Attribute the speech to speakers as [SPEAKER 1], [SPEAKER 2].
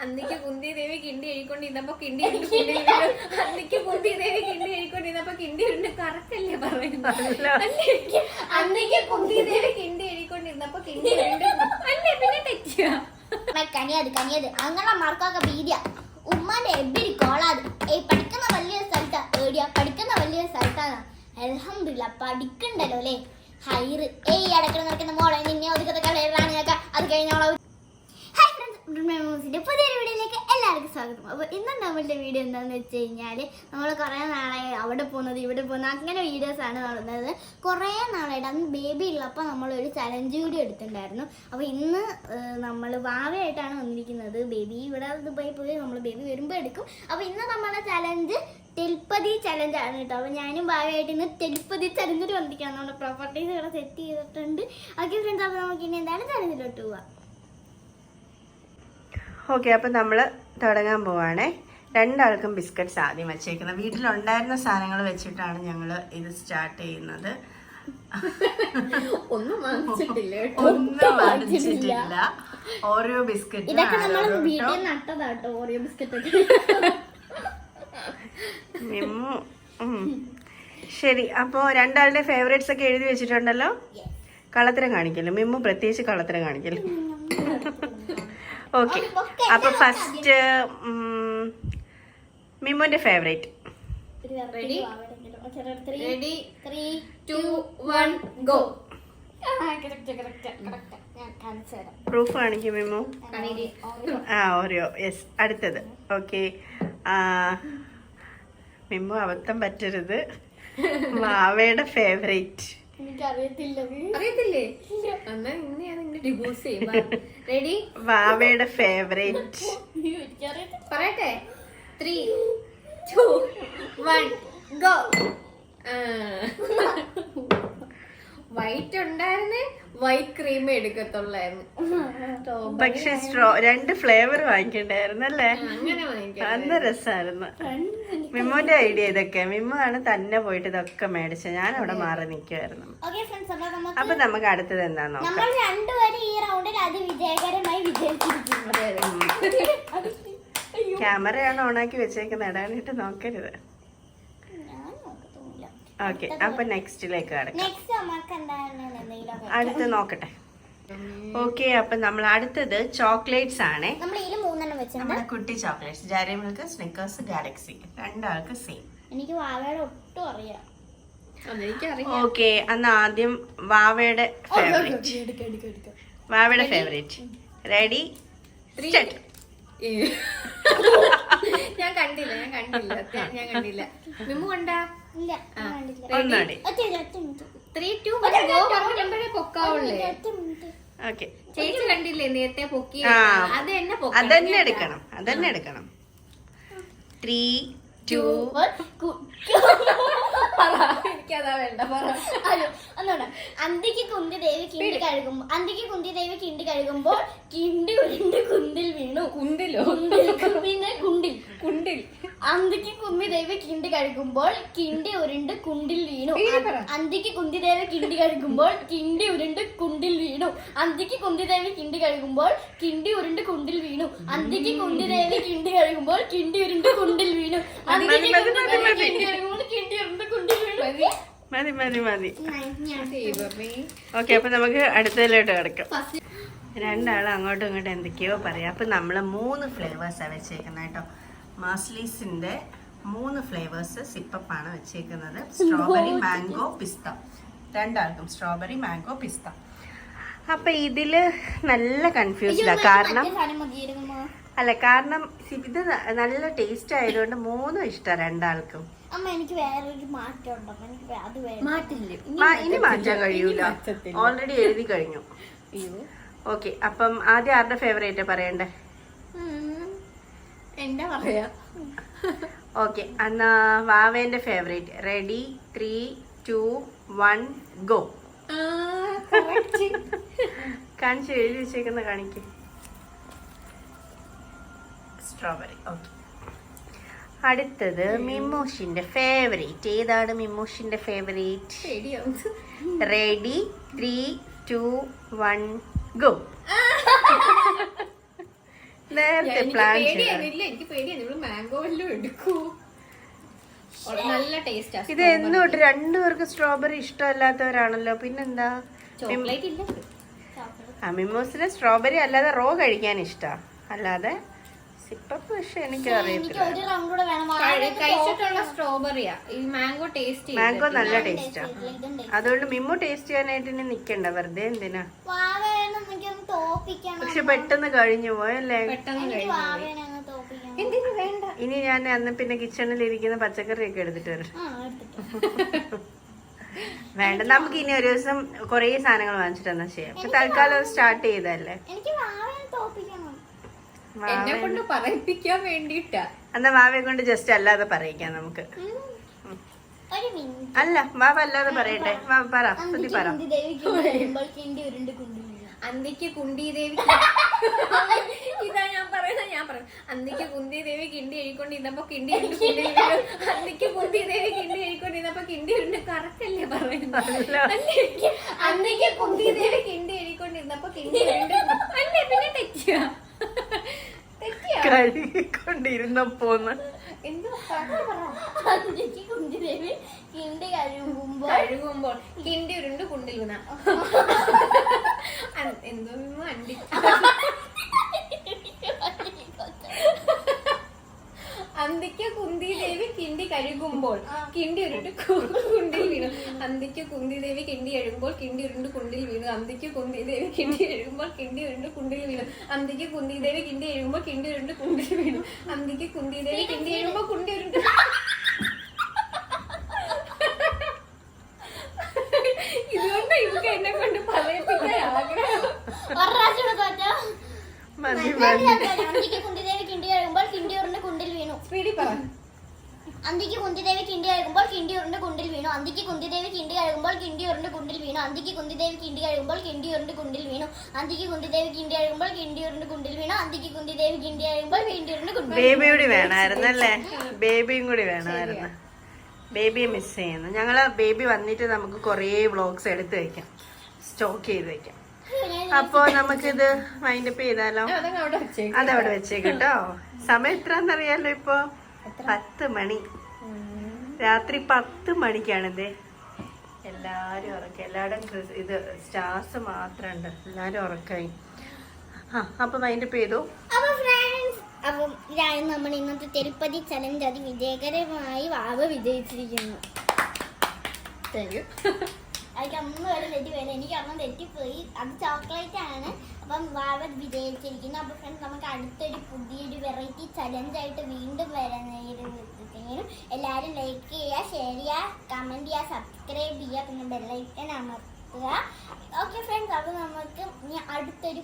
[SPEAKER 1] അന്നിക്ക് കുന്തി ദേവി കിണ്ടി എഴുക്കൊണ്ടിരുന്നപ്പോ കിണ്ടി അന്നിക്ക് കുന്തി ദേവി കിണ്ടി എഴുക്കൊണ്ടിരുന്നപ്പോ കിണ്ടി ഉണ്ട് കറക്റ്റ് അല്ലേ പറയുന്നത്? അന്നിക്ക് കുന്തി ദേവി കിണ്ടി എഴുക്കൊണ്ടിരുന്നപ്പോ കിണ്ടി അല്ലേ പിന്നെ തെറ്റിയ
[SPEAKER 2] കനിയത് അങ്ങനെ മാർക്കൊക്കെ വീഡിയ ഉമ്മാന്റെ എബിരി കോളാത് പഠിക്കുന്ന വലിയ സ്ഥലത്താ ഏടിയാ പഠിക്കുന്ന വലിയ സ്ഥലത്താണ്. അൽഹംദുലില്ലാ പഠിക്കണ്ടല്ലോ അല്ലേ. ഹൈറ് അടക്കണം നടക്കുന്ന മോളെ നിന്നെ ഒതുക്കത്തെ കളറാണ് അത് കഴിഞ്ഞോളൂ. ഹായ് ഫ്രണ്ട്സ്, പുതിയൊരു വീഡിയോയിലേക്ക് എല്ലാവർക്കും സ്വാഗതം. അപ്പോൾ ഇന്ന് നമ്മളുടെ വീഡിയോ എന്താണെന്ന് വെച്ച് കഴിഞ്ഞാൽ നമ്മൾ കുറേ നാളായി അവിടെ പോകുന്നത് ഇവിടെ പോകുന്നത് അങ്ങനെ വീഡിയോസാണ് കാണുന്നത്. കുറേ നാളായിട്ട് അന്ന് ബേബി ഉള്ളപ്പോൾ നമ്മളൊരു ചലഞ്ച് വീഡിയോ എടുത്തിട്ടുണ്ടായിരുന്നു. അപ്പോൾ ഇന്ന് നമ്മൾ വാവയായിട്ടാണ് വന്നിരിക്കുന്നത്. ബേബി ഇവിടെ ദുബായി പോയി നമ്മൾ ബേബി വരുമ്പോൾ എടുക്കും. അപ്പോൾ ഇന്ന് നമ്മുടെ ചലഞ്ച് ടെൽപ്പതി ചലഞ്ച് ആണ് കേട്ടോ. അപ്പോൾ ഞാനും ഭാവിയായിട്ട് ഇന്ന് ടെൽപ്പതി ചലഞ്ചിട്ട് വന്നിരിക്കുകയാണ്. നമ്മുടെ പ്രോപ്പർട്ടീസ് ഇവിടെ സെറ്റ് ചെയ്തിട്ടുണ്ട്. ഓക്കെ ഫ്രണ്ട്സ്, അപ്പോൾ നമുക്ക് ഇനി എന്താണ് ചലഞ്ചിലോട്ട് പോവാം.
[SPEAKER 3] ഓക്കെ, അപ്പം നമ്മൾ തുടങ്ങാൻ പോവാണേ. രണ്ടാൾക്കും ബിസ്ക്കറ്റ്സ് ആദ്യം വെച്ചേക്കുന്നത്. വീട്ടിലുണ്ടായിരുന്ന സാധനങ്ങൾ വെച്ചിട്ടാണ് ഞങ്ങൾ ഇത് സ്റ്റാർട്ട് ചെയ്യുന്നത്.
[SPEAKER 1] ഒന്നും വാങ്ങിച്ചിട്ടില്ല.
[SPEAKER 3] ഓറിയോ ബിസ്ക്കറ്റ്
[SPEAKER 2] ഇതൊക്കെ നമ്മൾ വീട്ടിൽ നട്ടതാട്ടോ. Oreo biscuit
[SPEAKER 3] Mimmu. ശരി, അപ്പോൾ രണ്ടാളുടെ ഫേവറേറ്റ്സ് ഒക്കെ എഴുതി വെച്ചിട്ടുണ്ടല്ലോ. കള്ളത്തരം കാണിക്കല്ലോ മിമ്മു, പ്രത്യേകിച്ച് കള്ളത്തരം കാണിക്കല്ലോ. ഓക്കെ, അപ്പൊ ഫസ്റ്റ് മിമ്മുന്റെ ഫേവറേറ്റ്.
[SPEAKER 1] Ready 3, 2, 1 go.
[SPEAKER 3] പ്രൂഫ് കാണിക്കും മിമ്മു. ഓറിയോ. യെസ്, അടുത്തത്. ഓക്കെ, മിമ്മു അബദ്ധം പറ്റരുത്. വാവയുടെ ഫേവറേറ്റ്.
[SPEAKER 1] അറിയത്തില്ലേ? എന്നാ ഇന്ന് ഞാൻ നിന്നെ ഡിവോഴ്സ് ചെയ്യും. റെഡി?
[SPEAKER 3] വാവയുടെ ഫേവറേറ്റ്
[SPEAKER 1] പറയട്ടെ? 3, 2, 1 ഗോ. വൈറ്റ് ഉണ്ടായിരുന്നേ, വൈറ്റ് ക്രീം എടുക്കത്തുള്ളായിരുന്നു.
[SPEAKER 3] പക്ഷെ രണ്ട് ഫ്ലേവർ വാങ്ങിക്കണ്ടായിരുന്നല്ലേ?
[SPEAKER 1] അങ്ങനെ വാങ്ങിക്കാം.
[SPEAKER 3] നല്ല രസമായിരുന്നു. മിമ്മുന്റെ ഐഡിയ ഇതൊക്കെ. മിമ്മു ആണ് തന്നെ പോയിട്ട് ഇതൊക്കെ മേടിച്ചത്. ഞാൻ അവിടെ മാറി നിൽക്കുമായിരുന്നു. അപ്പൊ നമുക്ക് അടുത്തത് എന്താന്ന് നോക്കാം.
[SPEAKER 2] നമ്മൾ രണ്ടുപേരും ഈ റൗണ്ടിൽ അത് വിജയകരമായി വിജയിച്ചിരിക്കുന്നു.
[SPEAKER 3] ക്യാമറയാണ് ഓണാക്കി വെച്ചേക്കുന്നത്, ഇടാനായിട്ട് നോക്കരുത്. ഓക്കെ, അപ്പൊ നെക്സ്റ്റിലേക്ക് കടക്കാം. അടുത്ത് നോക്കട്ടെ. ഓക്കെ, അപ്പൊ നമ്മൾ അടുത്തത് ചോക്ലേറ്റ്സ് ആണ്. നമ്മുടെ കുട്ടി chocolates, Dairy Milk, Snickers, Galaxy. രണ്ടാൾക്ക് സെയിം.
[SPEAKER 2] എനിക്ക് വാവയുടെ ഒട്ടും അറിയാം.
[SPEAKER 3] ഓക്കെ, അന്ന് ആദ്യം വാവയുടെ ഫേവറേറ്റ്. വാവയുടെ ഫേവറേറ്റ്. Ready, start.
[SPEAKER 1] ഞാൻ കണ്ടില്ല. മിമ്മു കണ്ടാ?
[SPEAKER 2] ഇല്ല,
[SPEAKER 3] ഒന്നാടി.
[SPEAKER 1] 3, 2, 1 ഗോ പറഞ്ഞപ്പോഴേ പൊക്കാവുള്ളേ.
[SPEAKER 3] ഓക്കെ,
[SPEAKER 1] ചേച്ചി കണ്ടില്ലേ നേരത്തെ പൊക്കി? അത്
[SPEAKER 3] അതന്നെ എടുക്കണം. 3, 2
[SPEAKER 1] എനിക്കതാ വേണ്ട.
[SPEAKER 2] അന്തിക്ക് കുന്തി ദേവി കിണ്ടി കഴുകുമ്പോൾ കിണ്ടി ഉരുണ്ട് കുന്തിൽ വീണു. പിന്നെ കുണ്ടിൽ അന്തിക്ക് കുന്തി ദേവി കിണ്ടി കഴുകുമ്പോൾ കിണ്ടി ഉരുണ്ട് കുണ്ടിൽ വീണു. അന്തിക്ക് കുന്തി ദേവി കിണ്ടി കഴുകുമ്പോൾ കിണ്ടി ഉരുണ്ട് കുണ്ടിൽ വീണു. അന്തിക്ക് കുന്തി ദേവി കിണ്ടി കഴുകുമ്പോൾ കിണ്ടി ഉരുണ്ട് കുണ്ടിൽ വീണു. അന്തിക്ക് കുന്തി ദേവി കിണ്ടി കഴുകുമ്പോൾ കിണ്ടി ഉരുണ്ട് കുണ്ടിൽ വീണു. അന്തിക്ക് കുന്തി ദേവി കിണ്ടി കഴുകുമ്പോൾ കിണ്ടി ഉരുണ്ട് കുണ്ടിൽ വീണു.
[SPEAKER 3] മതി. ഓക്കെ, അപ്പൊ നമുക്ക് അടുത്തതിലോട്ട് കിടക്കാം. രണ്ടാളും അങ്ങോട്ടും ഇങ്ങോട്ടും എന്തൊക്കെയോ പറയാം. അപ്പൊ നമ്മള് 3 ഫ്ലേവേഴ്സാണ് വെച്ചേക്കുന്നത് കേട്ടോ. മാസ്ലീസിന്റെ 3 ഫ്ലേവേഴ്സ് സിപ്പപ്പാണ് വെച്ചേക്കുന്നത്. സ്ട്രോബെറി, മാംഗോ, പിസ്ത. രണ്ടാൾക്കും സ്ട്രോബെറി, മാംഗോ, പിസ്ത. അപ്പൊ ഇതില് നല്ല കൺഫ്യൂസ്ഡാ. കാരണം ഇത് നല്ല ടേസ്റ്റ് ആയതുകൊണ്ട് 3 ഇഷ്ടം രണ്ടാൾക്കും.
[SPEAKER 2] അമ്മ, എനിക്ക് വേറൊരു മാറ്റം ഉണ്ടോ?
[SPEAKER 3] ഇനി മാറ്റാൻ കഴിയൂല, ഓൾറെഡി എഴുതി കഴിഞ്ഞു. ഓക്കെ, അപ്പം ആദ്യം ആരുടെ ഫേവറേറ്റ് പറയണ്ടേ?
[SPEAKER 1] എന്താ പറയാ?
[SPEAKER 3] ഓക്കെ, എന്നാ വാവേന്റെ ഫേവറേറ്റ്. Ready, 3, 2, 1 go. കാണിച്ച് എഴുതി വെച്ചേക്കുന്ന കാണിക്ക്. സ്ട്രോബെറി. ഓക്കെ, അടുത്തത് മിമ്മൂഷിന്റെ ഫേവറേറ്റ്. ഏതാണ് മിമ്മൂഷിന്റെ ഫേവറേറ്റ്? Ready, 3, 2, 1 go. നേരെ നേരത്തെ പ്ലാൻ ചെയ്യണം.
[SPEAKER 1] എനിക്ക് പേടിയാണ് ഇവിടെ മാംഗോ വല്ലതും എടുക്കൂ. നല്ല ടേസ്റ്റാ.
[SPEAKER 3] ഇത് എന്നും തൊട്ട് രണ്ടുപേർക്ക് സ്ട്രോബെറി ഇഷ്ടമല്ലാത്തവരാണല്ലോ, പിന്നെന്താ?
[SPEAKER 1] ചോക്ലേറ്റ് ഇല്ല.
[SPEAKER 3] മിമ്മോസിന് സ്ട്രോബെറി അല്ലാതെ റോ കഴിക്കാൻ ഇഷ്ടാ, അല്ലാതെ സിപ്പപ്പ് പക്ഷെ എനിക്ക് അറിയത്തില്ല.
[SPEAKER 2] ഒരു റൗണ്ട് കൂടെ വേണം.
[SPEAKER 1] കഴിച്ചിട്ടുള്ള സ്ട്രോബെറിയാ. ഈ മാംഗോ ടേസ്റ്റ്
[SPEAKER 3] മാംഗോ നല്ല ടേസ്റ്റാ. അതുകൊണ്ട് മിമ്മു ടേസ്റ്റ് ചെയ്യാനായിട്ട് ഇനി നിക്കണ്ട, വെറുതെ എന്തിനാ. പക്ഷെ പെട്ടെന്ന് കഴിഞ്ഞു പോയല്ലേ.
[SPEAKER 1] പെട്ടെന്ന് കഴിഞ്ഞു. വേണ്ട.
[SPEAKER 3] ഇനി ഞാൻ അന്ന് പിന്നെ കിച്ചണിൽ ഇരിക്കുന്ന പച്ചക്കറി ഒക്കെ എടുത്തിട്ട് വരും. വേണ്ട, നമുക്ക് ഇനി ഒരു ദിവസം കൊറേ സാധനങ്ങൾ വാങ്ങിച്ചിട്ട് എന്നാ ചെയ്യാം. ഇപ്പൊ തൽക്കാലം സ്റ്റാർട്ട് ചെയ്തല്ലേ.
[SPEAKER 1] എന്നെ കൊണ്ട് പറയിപ്പിക്കാൻ വേണ്ടിട്ടാ.
[SPEAKER 3] എന്നാ വാവയെ കൊണ്ട് ജസ്റ്റ് അല്ലാതെ പറയിക്കാം നമുക്ക്. അല്ല, വാവ അല്ലാതെ പറയട്ടെ. വാവ പറ, സുധി പറ.
[SPEAKER 1] അന്തിക്ക് കുന്തി ദേവി ഇതാ ഞാൻ പറയുന്നത്. അന്തിക്ക് കുന്തി ദേവി കിണ്ടി എഴുക്കൊണ്ടിരുന്നപ്പോ കിണ്ടി ഉരുണ്ട് കുണ്ടിൽ വീണു. അന്തിക്ക് കുന്തി ദേവി കിണ്ടി എഴുക്കൊണ്ടിരുന്നപ്പോ കിണ്ടി ഉരുണ്ട്. കറക്റ്റല്ലേ പറയുന്നത്? അന്തിക്ക് കുന്തി ദേവി കിണ്ടി എഴുക്കൊണ്ടിരുന്നപ്പോ കിണ്ടി ഉരുണ്ട്. അല്ലേ പിന്നെ തെറ്റിയാ?
[SPEAKER 3] കഴുകിക്കൊണ്ടിരുന്നപ്പോന്ന്
[SPEAKER 1] എന്തോ
[SPEAKER 2] കുന്തിദേവി കിണ്ടി കഴുകുമ്പോൾ
[SPEAKER 1] കിണ്ടി ഉരുണ്ട് കുണ്ടിൽ വീണ. എന്തോ അണ്ടി. അന്തിക്ക് കുന്തി ദേവി കിണ്ടി കഴുകുമ്പോൾ കിണ്ടി ഉരുണ്ട് കുണ്ടിൽ വീണു. അന്തിക്ക് കുന്തി ദേവി കിണ്ടി എഴുകുമ്പോൾ കിണ്ടി ഉരുണ്ട് കുണ്ടിൽ വീണു. അന്തിക്ക് കുന്തി ദേവി കിണ്ടി എഴുകുമ്പോൾ കിണ്ടി ഉരുണ്ട് കുണ്ടിൽ വീണു. അന്തിക്ക് കുന്തി ദേവി കിണ്ടി എഴുകുമ്പോൾ കിണ്ടി ഉരുണ്ട് കുണ്ടിൽ വീണു. അന്തിക്ക് കുന്തി ദേവി കിണ്ടി എഴുകുമ്പോൾ കുണ്ടി ഉരുണ്ട്. ഇതുകൊണ്ട് ഇവർക്ക് എന്നെ കൊണ്ട് പറയിപ്പിക്കാൻ ആഗ്രഹം.
[SPEAKER 2] അന്തിക്ക് കുന്തിദേവി കിണ്ടി കഴുകുമ്പോൾ കിണ്ടി ഉരുണ്ട് കുണ്ടിൽ വീണു. അന്തിക്ക് കുന്തിദേവി കിണ്ടി കഴുകുമ്പോൾ കിണ്ടി ഉരുണ്ട് കുണ്ടിൽ വീണു. അന്തിക്ക് കുന്തിദേവി കിണ്ടി കഴുകുമ്പോൾ കിണ്ടി ഉരുണ്ട് കുണ്ടിൽ വീണു. അന്തിക്ക് കുന്തിദേവി കിണ്ടി കഴുകുമ്പോൾ കിണ്ടി ഉരുണ്ട് കുണ്ടിൽ വീണു. അന്തിക്ക് കുന്തിദേവി കിണ്ടി കഴുകുമ്പോൾ കിണ്ടി ഉരുണ്ട് കുണ്ടിൽ വീണു. അന്തിക്ക് കുന്തിദേവി കിണ്ടി കഴുകുമ്പോൾ കിണ്ടി ഉരുണ്ട് കുണ്ടിൽ.
[SPEAKER 3] ബേബി കൂടി വേണമായിരുന്നല്ലേ? ബേബിയും കൂടി വേണമായിരുന്നു. ബേബിയെ മിസ് ചെയ്യുന്നു. ഞങ്ങള് ബേബി വന്നിട്ട് നമുക്ക് കുറേ വ്ളോഗ്സ് എടുത്ത് വെക്കാം, സ്റ്റോക്ക് ചെയ്ത് വെക്കാം. അപ്പൊ നമുക്കിത് വൈൻഡപ്പ് ചെയ്താലോ? അതവിടെ വെച്ചേക്കട്ടോ. സമയം എത്രന്നറിയാലോ? ഇപ്പൊ 10 മണി, രാത്രി 10 മണിക്കാണിത്. എല്ലാരും ഉറക്കം. എല്ലാവരും ഇത് സ്റ്റാർസ് മാത്രമുണ്ട്, എല്ലാരും ഉറക്കായി. അപ്പൊ വൈൻഡപ്പ് ചെയ്തു.
[SPEAKER 2] അപ്പം നമ്മൾ ഇന്നത്തെ തിരുപ്പതി ചലഞ്ച് വിജയകരമായി വാവ വിജയിച്ചിരിക്കുന്നു. എനിക്ക് അമ്മ വരെ തെറ്റി പോയില്ല. എനിക്ക് അമ്മ തെറ്റിപ്പോയി. അത് ചോക്ലേറ്റ് ആണ്. അപ്പം വാവ വിജയിച്ചിരിക്കുന്നു. അപ്പൊ ഫ്രണ്ട്സ്, നമുക്ക് അടുത്തൊരു പുതിയൊരു വെറൈറ്റി ചലഞ്ചായിട്ട് വീണ്ടും വരുന്നതിനും എല്ലാവരും ലൈക്ക് ചെയ്യുക, ഷെയർ ചെയ്യുക, കമന്റ് ചെയ്യുക, സബ്സ്ക്രൈബ് ചെയ്യുക, പിന്നെ ബെല്ലൈക്കൻ അമർത്തുക. ഓക്കെ ഫ്രണ്ട്സ്, അപ്പോൾ നമുക്ക് ഇനി അടുത്തൊരു